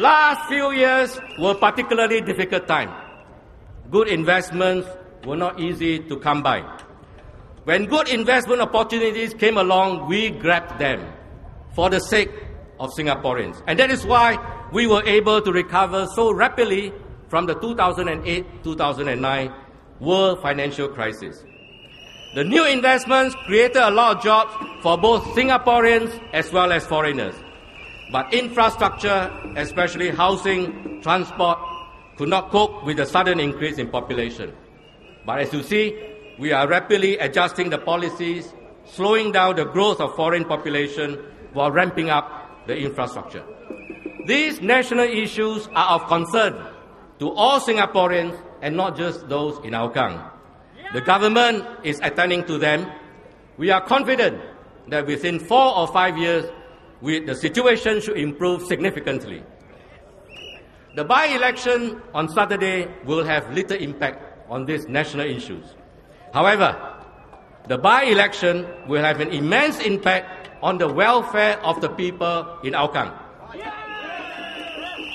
Last few years were particularly difficult time. Good investments were not easy to come by. When good investment opportunities came along, we grabbed them for the sake of Singaporeans. And that is why we were able to recover so rapidly from the 2008-2009 world financial crisis. The new investments created a lot of jobs for both Singaporeans as well as foreigners. But infrastructure, especially housing, transport, could not cope with the sudden increase in population. But as you see, we are rapidly adjusting the policies, slowing down the growth of foreign population while ramping up the infrastructure. These national issues are of concern to all Singaporeans and not just those in Hougang. The government is attending to them. We are confident that within 4 or 5 years, the situation should improve significantly. The by-election on Saturday will have little impact on these national issues. However, the by-election will have an immense impact on the welfare of the people in Hougang.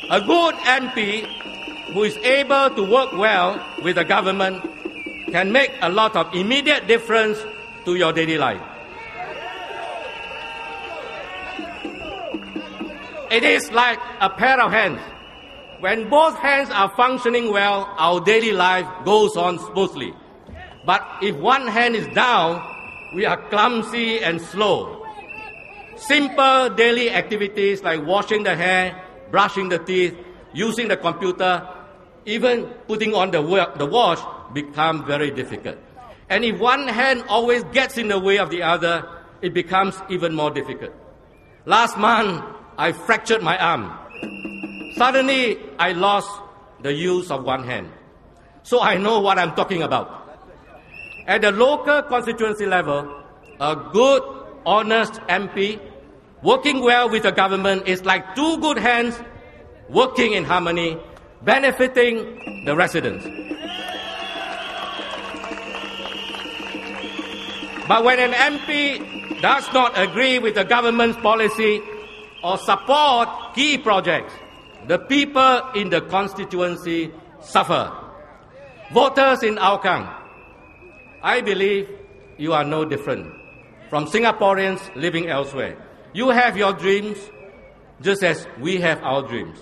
A good MP who is able to work well with the government can make a lot of immediate difference to your daily life. It is like a pair of hands. When both hands are functioning well, our daily life goes on smoothly. But if one hand is down, we are clumsy and slow. Simple daily activities like washing the hair, brushing the teeth, using the computer, even putting on the wash become very difficult. And if one hand always gets in the way of the other, it becomes even more difficult. Last month, I fractured my arm. Suddenly, I lost the use of one hand. So I know what I'm talking about. At the local constituency level, a good, honest MP working well with the government is like two good hands working in harmony, benefiting the residents. But when an MP does not agree with the government's policy or support key projects, the people in the constituency suffer. Voters in Hougang, I believe you are no different from Singaporeans living elsewhere. You have your dreams just as we have our dreams.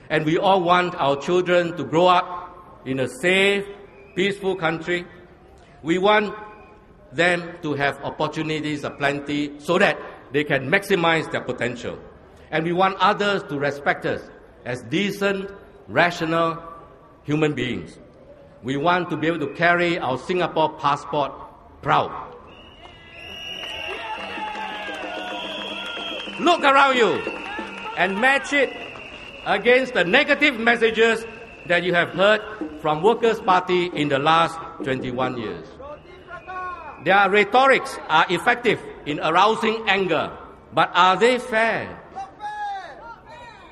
And we all want our children to grow up in a safe, peaceful country. We want them to have opportunities aplenty so that they can maximize their potential. And we want others to respect us as decent, rational human beings. We want to be able to carry our Singapore passport proud. Look around you and match it against the negative messages that you have heard from Workers' Party in the last 21 years. Their rhetorics are effective in arousing anger, but are they fair?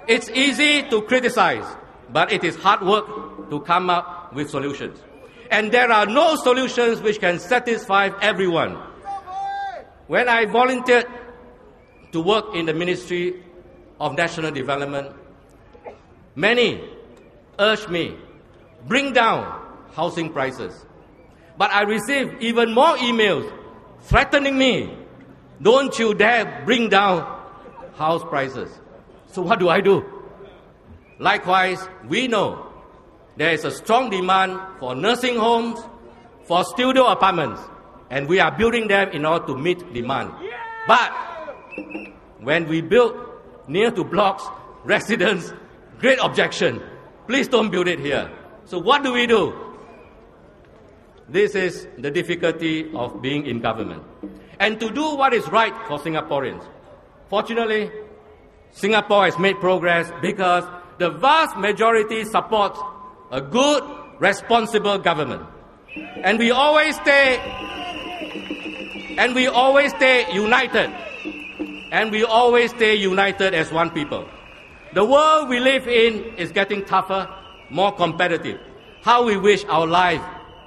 It's easy to criticize, but it is hard work to come up with solutions. And there are no solutions which can satisfy everyone. When I volunteered to work in the Ministry of National Development, many urged me, bring down housing prices. But I received even more emails threatening me, don't you dare bring down house prices. So what do? Likewise, we know there is a strong demand for nursing homes, for studio apartments, and we are building them in order to meet demand. But when we build near to blocks, residents, great objection. Please don't build it here. So what do? This is the difficulty of being in government. And to do what is right for Singaporeans. Fortunately, Singapore has made progress because the vast majority supports a good, responsible government. And we always stay united. And we always stay united as one people. The world we live in is getting tougher, more competitive. How we wish our life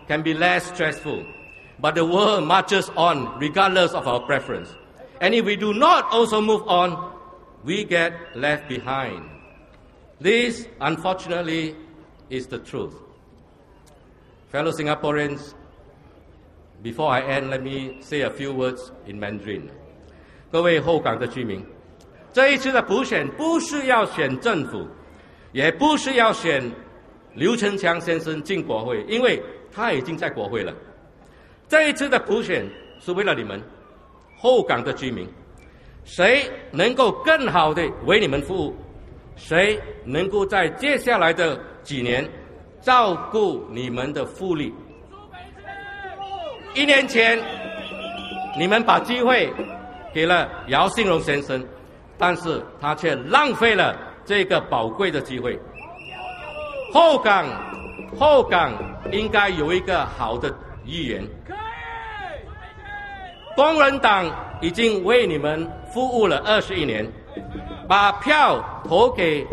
can be less stressful. But the world marches on regardless of our preference. And if we do not also move on, we get left behind. This, unfortunately, is the truth. Fellow Singaporeans, before I end, let me say a few words in Mandarin. 各位后港的居民，这一次的补选不是要选政府，也不是要选刘成强先生进国会，因为他已经在国会了。这一次的补选是为了你们后港的居民，谁能够更好的为你们服务，谁能够在接下来的几年照顾你们的福利。1年前，你们把机会给了姚信荣先生，但是他却浪费了这个宝贵的机会。后港应该有一个好的议员。工人党已经为你们服务了21年，把票投给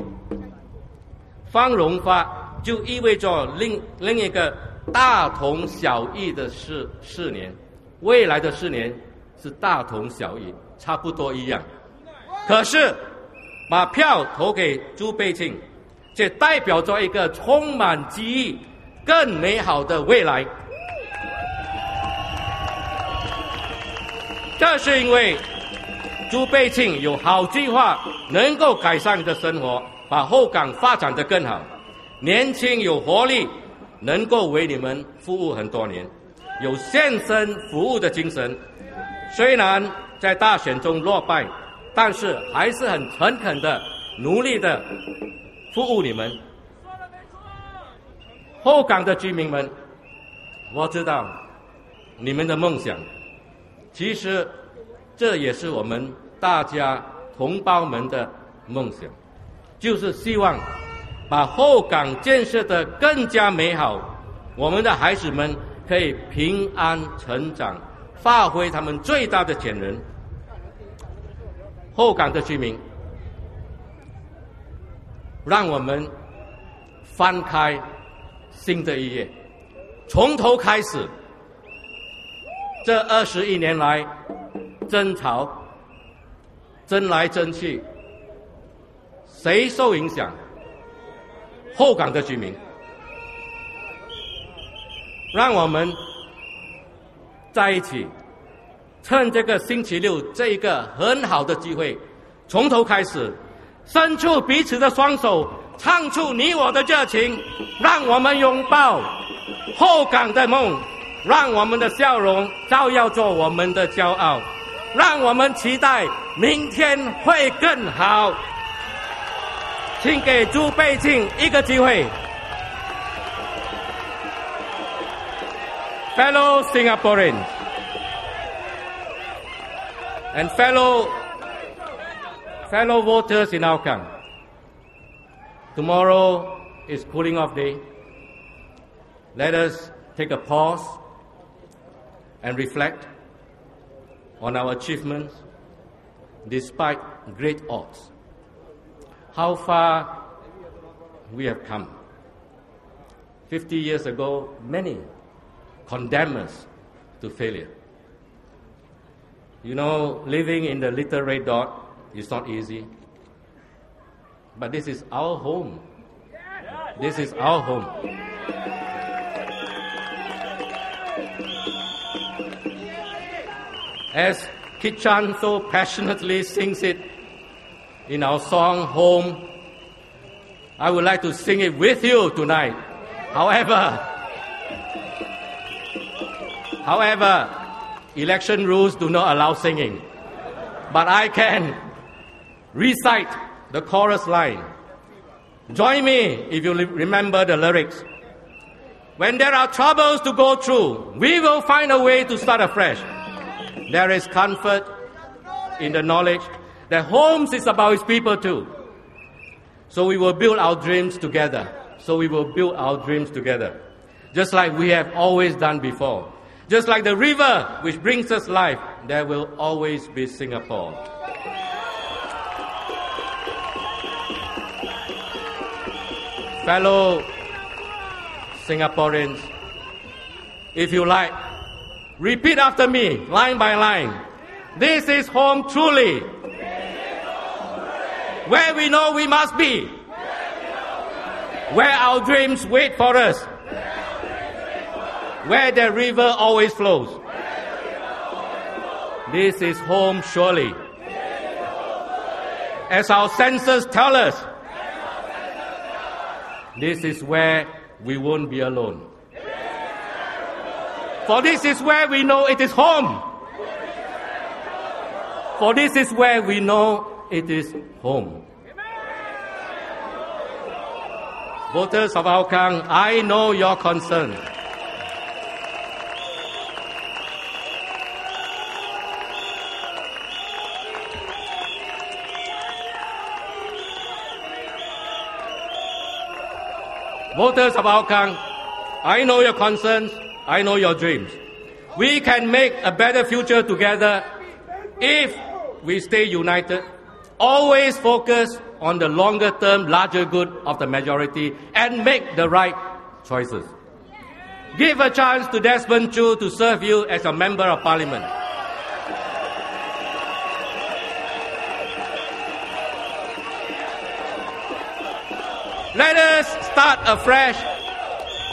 方荣发，就意味着另一个大同小异的4年，未来的4年是大同小异，差不多一样。可是把票投给朱贝庆，却代表着一个充满机遇、更美好的未来。这是因为朱贝庆有好计划，能够改善你的生活，把后港发展得更好。年轻有活力，能够为你们服务很多年，有献身服务的精神。虽然在大选中落败，但是还是很诚恳的、努力的服务你们。后港的居民们，我知道你们的梦想，其实这也是我们大家同胞们的梦想，就是希望把后港建设得更加美好，我们的孩子们可以平安成长，发挥他们最大的潜能。后港的居民，让我们翻开新的一页，从头开始。这21年来争吵，争来争去，谁受影响？后港的居民。让我们在一起，趁这个星期六这一个很好的机会，从头开始，伸出彼此的双手，唱出你我的热情，让我们拥抱后港的梦，让我们的笑容照耀着我们的骄傲，让我们期待明天会更好。请给朱贝庆一个机会。Fellow Singaporeans and fellow voters in Hougang, tomorrow is cooling off day. Let us take a pause and reflect on our achievements despite great odds. How far we have come. 50 years ago, many condemned us to failure. You know, living in the little red dot is not easy. But this is our home. This is our home. As Kit Chan so passionately sings it in our song Home, I would like to sing it with you tonight. However, election rules do not allow singing. But I can recite the chorus line. Join me if you remember the lyrics. When there are troubles to go through, we will find a way to start afresh. There is comfort in the knowledge that Homes is about its people too. So we will build our dreams together. Just like we have always done before. Just like the river which brings us life, there will always be Singapore. Fellow Singaporeans, if you like, repeat after me, line by line. This is home truly. Where we know we must be. where our dreams wait for us, where the river always flows. This is home surely. As our senses tell us, this is where we won't be alone. For this is where we know it is home. For this is where we know it is home. Voters of Hougang, I know your concern. Voters of Hougang, I know your concerns, I know your dreams. We can make a better future together if we stay united, always focus on the longer-term, larger good of the majority, and make the right choices. Give a chance to Desmond Chu to serve you as a Member of Parliament. Let us start afresh.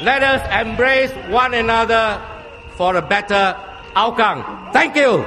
Let us embrace one another for a better Hougang. Thank you.